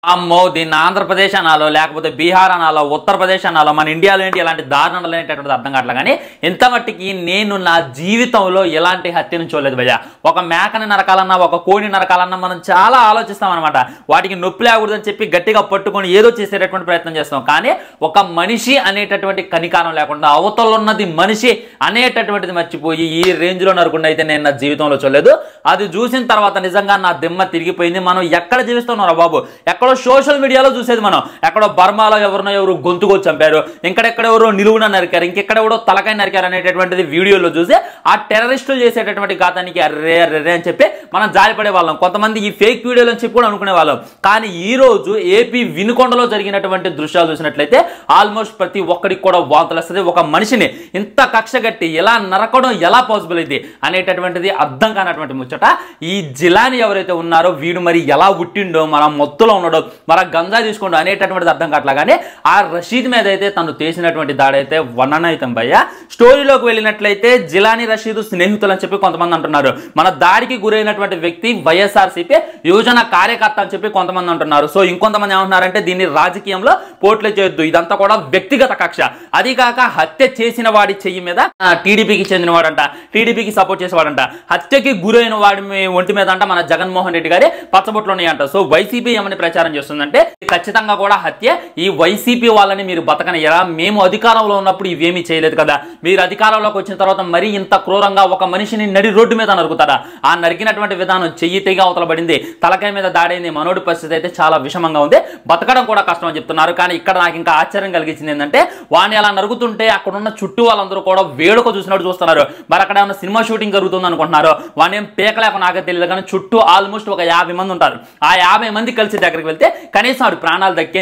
అమ్మో దీన్ని ఆంధ్రప్రదేశ్ అనాలో లేకపోతే బీహార్ అనాలో ఉత్తరప్రదేశ్ అనాలో మన ఇండియాలో ఏంటి ఇలాంటి దారుణాలు అనేటటువంటిది అర్థం కావట్లే. కానీ ఇంత మట్టికి నేను నా జీవితంలో ఎలాంటి హత్యను చూడలేదు భయ్య. ఒక మేకని నరకాలన్నా ఒక కోడిని నరకాలన్నా మనం చాలా ఆలోచిస్తాం అనమాట. వాటికి నొప్పి లేకూడదని చెప్పి గట్టిగా పట్టుకొని ఏదో చేసేటటువంటి ప్రయత్నం చేస్తాం. కానీ ఒక మనిషి అనేటటువంటి కనికారం లేకుండా అవతల ఉన్నది మనిషి అనేటటువంటిది మర్చిపోయి ఈ రేంజ్లో నరకుండా అయితే నేను నా జీవితంలో చూడలేదు. అది చూసిన తర్వాత నిజంగా నా దిమ్మ తిరిగిపోయింది. మనం ఎక్కడ జీవిస్తున్నారా బాబు? ఎక్కడో సోషల్ మీడియాలో చూసేది మనం. ఎక్కడో బర్మాలో ఎవరు గొంతుకొచ్చి చంపారు, ఇంకెక్కడెవరో నిలువున నరికారు, ఇంకెక్కడెవడో తలకాయ నరికారు అనేటటువంటిది వీడియోలో చూసి ఆ టెర్రరిస్టులు చేసేటటువంటి ఘాతానికి అర్రే అర్రే అని చెప్పి మనం జారిపడే వాళ్ళం. కొంతమంది ఈ ఫేక్ వీడియోలు అని చెప్పి కూడా అనుకునే వాళ్ళం. కానీ ఈ రోజు ఏపీ వినుకొండలో జరిగినటువంటి దృశ్యాలు చూసినట్లయితే ఆల్మోస్ట్ ప్రతి ఒక్కడికి కూడా వాంతులు వస్తుంది. ఒక మనిషిని ఇంత కక్ష కట్టి ఎలా నరకడం ఎలా పాసిబుల్ అయింది అనేటటువంటిది అర్థం కానటువంటి ముచ్చట. ఈ జిలాని ఎవరైతే ఉన్నారో వీడు మరి ఎలా పుట్టిండో, మన మొత్తులో ఉన్నాడో, మన గంజా తీసుకోండు అనేటటువంటిది అర్థం కావట్లా. కానీ ఆ రషీద్ మీద అయితే తను చేసినటువంటి దాడి అయితే వర్ణనాయుతం భయ్య. స్టోరీలోకి వెళ్ళినట్లయితే జిలాని రషీద్ స్నేహితులు అని చెప్పి కొంతమంది అంటున్నారు. మన దాడికి గురైనటువంటి వ్యక్తి వైఎస్ఆర్సీపీ యువజన కార్యకర్త అని చెప్పి కొంతమంది అంటున్నారు. సో ఇంకొంతమంది ఏమంటున్నారంటే దీన్ని రాజకీయంలో పోట్లే చేయొద్దు, ఇదంతా కూడా వ్యక్తిగత కక్ష. అది కాక హత్య చేసిన వాడి చెయ్యి మీద టీడీపీకి చెందినవాడంట, టీడీపీకి సపోర్ట్ చేసేవాడంట, హత్యకి గురైన వాడి ఒంటి మీద అంట మన జగన్మోహన్ రెడ్డి గారి పచ్చబొట్లు ఉన్నాయంట. సో వైసీపీ ఏమని ప్రచారం చేస్తుందంటే ఖచ్చితంగా కూడా హత్య ఈ వైసీపీ వాళ్ళని మీరు బతకనయ్యారా, మేము అధికారంలో ఉన్నప్పుడు ఇవేమీ చేయలేదు కదా, మీరు అధికారంలోకి వచ్చిన తర్వాత మరీ ఇంత క్రూరంగా ఒక మనిషిని నడి రోడ్డు మీద నరుకుతారా? ఆ నరికినటువంటి విధానం చెయ్యి తెగి అవతల పడింది, తలకాయ మీద దాడైంది, మనోడి పరిస్థితి అయితే చాలా విషమంగా ఉంది, బతకడం కూడా కష్టం అని చెప్తున్నారు. కానీ ఇక్కడ నాకు ఇంకా ఆశ్చర్యం కలిగించింది ఏంటంటే వాడిని అలా నరుగుతుంటే అక్కడున్న చుట్టూ వాళ్ళందరూ కూడా వేడుక చూసినట్టు చూస్తున్నారు. మరి అక్కడ ఏమన్నా సినిమా షూటింగ్ జరుగుతుంది అనుకుంటున్నారు. వాడిని ఏం పేకలేక నాకే తెలియదు. కానీ చుట్టూ ఆల్మోస్ట్ ఒక 50 మంది ఉంటారు. ఆ 50 మంది కలిసి దగ్గరికి వెళ్తే కనీసం ఆడు ప్రాణాలు దక్కే,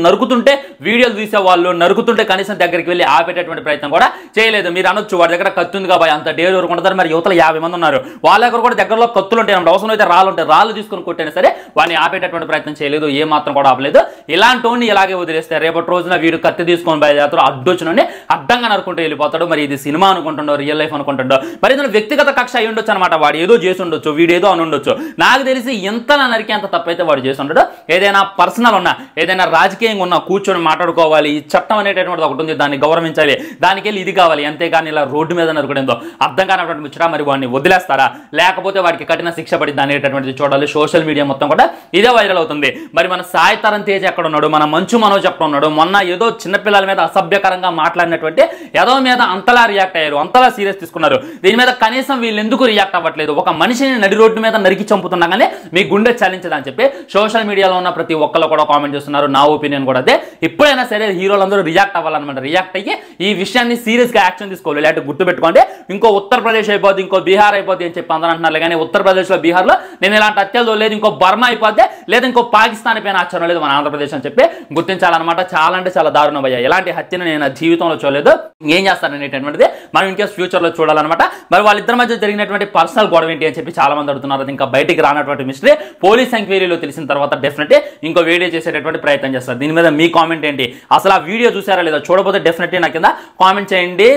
నరుకుతుంటే వీడియోలు తీసేవాళ్ళు, నరుకుతుంటే కనీసం దగ్గరికి వెళ్ళి ఆపేటటువంటి ప్రయత్నం కూడా చేయలేదు. మీరు అనొచ్చు వాడి దగ్గర కత్తి ఉంది కాబట్టి అంత డేర్ వరకు ఉంటుంది. మరి యువతలు 50 మంది ఉన్నారు, వాళ్ళ దగ్గర కూడా దగ్గరలో కత్తులు ఉంటాయి, అవసరం అయితే రాళ్ళు ఉంటాయి, రాళ్ళు తీసుకుని కొట్టైనా సరే వాడిని ఆపేటటువంటి ప్రయత్నం చేయలేదు, ఏ మాత్రం కూడా ఆపలేదు. ఇలాంటి వాడిని ఇలాగే వదిలేస్తే రేపటి రోజున వీడు కత్తి తీసుకొని బయలుదేరుతారు, అడ్డొచ్చునని అడ్డంగా నరుకుంటూ వెళ్ళిపోతాడు. మరి ఇది సినిమా అనుకుంటుండో రియల్ లైఫ్ అనుకుంటుండో, మరి ఇది వ్యక్తిగత కక్ష అయి ఉండొచ్చు అనమాట. వాడు ఏదో చేసి ఉండొచ్చు, వీడేదో అని ఉండొచ్చు. నాకు తెలిసి ఎంతలా నరికి అంత తప్పైతే వాడు చేసి ఉండడు. ఏదైనా పర్సనల్ ఉన్నా, ఏదైనా రాజకీయంగా ఉన్నా కూర్చొని మాట్లాడుకోవాలి. ఈ చట్టం అనేటటువంటిది ఒకటి ఉంది, దాన్ని గౌరవించాలి, దానికి వెళ్ళి ఇది కావాలి. అంతేగాని ఇలా రోడ్డు మీద నరుకుడేందో అర్థం కానటువంటి ముచ్చట. మరి వాడిని వదిలేస్తారా లేకపోతే వాడికి కఠిన శిక్ష పడిద్ది అనేటటువంటిది చూడాలి. సోషల్ మీడియా మొత్తం కూడా ఇదే వైరల్ అవుతుంది. మరి మన సాయి తరం తేజ్ ఎక్కడ ఉన్నాడు, మన మంచు మనోజ్ ఎక్కడ ఉన్నాడు? మొన్న ఏదో చిన్నపిల్లల మీద అసభ్యకరంగా మాట్లాడినటువంటి ఏదో మీద అంతలా రియాక్ట్ అయ్యారు, అంతలా సీరియస్ తీసుకున్నారు. దీని మీద కనీసం వీళ్ళు ఎందుకు రియాక్ట్ అవ్వట్లేదు? ఒక మనిషిని నడి రోడ్డు మీద నరికి చంపుతున్నాగానే మీ గుండె చలించదని చెప్పి సోషల్ మీడియాలో ఉన్న ప్రతి ఒక్కళ్ళు కూడా కామెంట్ చేస్తున్నారు. నా ఒపీనియన్ కూడా అదే. ఇప్పుడైనా సరే హీరోలందరూ రియాక్ట్ అవ్వాలన్నమాట. రియాక్ట్ అయ్యి ఈ విషయాన్ని సీరియస్గా యాక్షన్ తీసుకోవాలి. లేకపోతే గుర్తుపెట్టుకోండి, ఇంకో ఉత్తరప్రదేశ్ అయిపోద్ది, ఇంకో బీహార్ అయిపోద్ది అని చెప్పి అందరూ అంటున్నారు. కానీ ఉత్తరప్రదేశ్లో బీహార్లో నేను ఇలాంటి హత్యలు లేదు, ఇంకో బర్మా అయిపోద్ది, లేదా ఇంకో పాకిస్తాన్ పైన ఆశ్చర్యం లేదు, మన ఆంధ్రప్రదేశ్ అని చెప్పి గుర్తించాలన్నమాట. చాలా అంటే చాలా దారుణం అయ్యా. ఎలాంటి హత్యను నేను జీవితంలో చూడలేదు. ఏం చేస్తారనేటటువంటిది మనం ఇంకా ఫ్యూచర్లో చూడాలన్నమాట. మరి వాళ్ళిద్దరి మధ్య జరిగినటువంటి పర్సనల్ గొడవ ఏంటి అని చెప్పి చాలా మంది అడుగుతున్నారు. అది ఇంకా బయటికి రానటువంటి మిస్టరీ. పోలీస్ ఎంక్వైరీలో తెలిసిన తర్వాత డెఫినెట్లీ ఇంకో వీడియో చేసేటటువంటి ప్రయత్నం చేస్తారు. దీని మీద మీ కామెంట్ ఏంటి? అసలు ఆ వీడియో చూసారా లేదా? చూడకపోతే డెఫినెట్లీ నా కింద కామెంట్ చేయండి,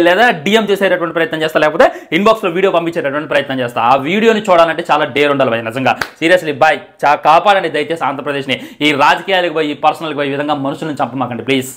లేదా డిఎం చేసేటటువంటి ప్రయత్నం చేస్తా, లేకపోతే ఇన్బాక్స్ లో వీడియో పంపించేటటువంటి ప్రయత్నం చేస్తా. ఆ వీడియోని చూడాలంటే చాలా డేర్ ఉండాలి భయ్, నిజంగా సీరియస్లీ బాయ్. కాపాడండి దయచేసి ఆంధ్రప్రదేశ్ని. ఈ రాజకీయాలకు పోయి, ఈ పర్సనల్కి పోయి ఈ విధంగా మనుషులను చంపమాకండి ప్లీజ్.